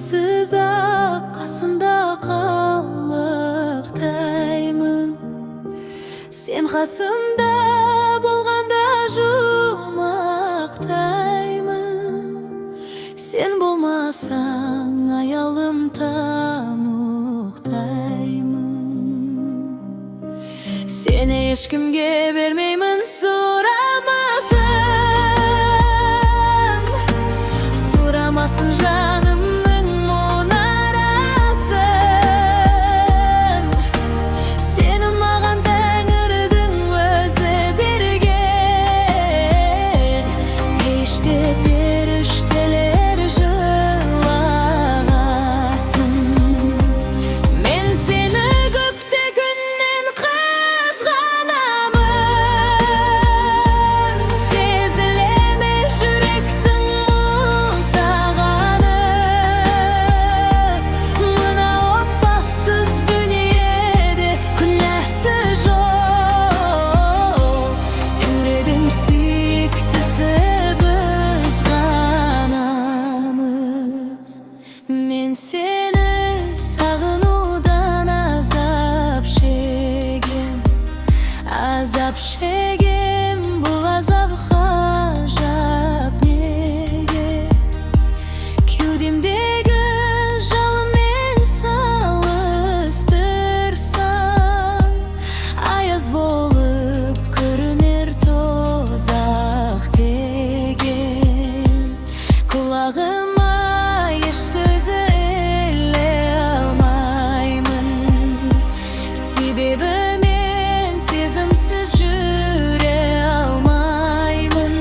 үмітсіз ақ қасында қалықтаймын. Сен қасымда болғанда жұмақтаймын. Сен болмасаң аялым тамұқтаймын. Сені ешкімге бермеймін сұрамасын жанымның мұнарасын. Сені маған Тәңірдің өзі берген. Кеште періштелер жылағасын. Мен сені көпте күннен қызғанамын. Сезіле ме жүректің мұздағаны? Мына опасыз дүниеде күнәсі жоқ. Тәңірдің сүйіктісі біз ғанамыз. Мен сені сағынудан азап шегем, бұл азап ғажап неге? Кеудемдегі жалынмен салыстырсам, аяз болып көрінер тозақ деген. Құлағыма еш сөзі іле алмаймын, себебі мен сезімсіз жүре алмаймын.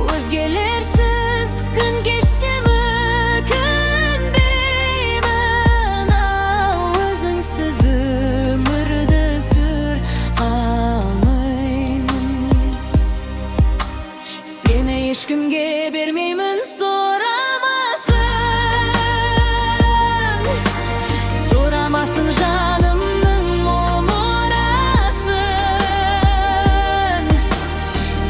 Өзгелерсіз күн кешсем өкінбеймін, ал өзіңсіз өмірді сүр алмаймын. Сені ешкімге бермеймін сұрамасын жанымның мұнарасын.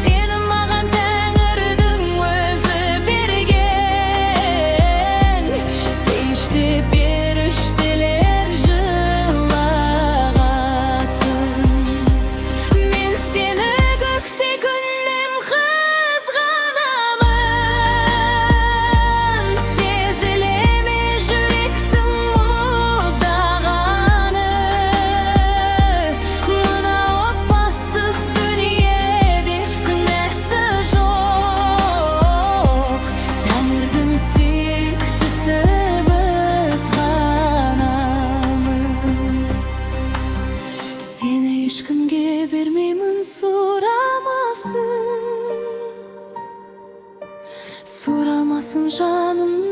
Сені маған Тәңірдің өзі берген. Кеште періштелер жылағасын. Мен сені көкте күннен қызғанамын. Сезіле ме жүректің мұздағаны? Мына опасыз дүниеде күнәсі жоқ. Тәңірдің сүйіктісі біз ғанамыз. Сені ешкімге бермеймін сұрамасын жаным.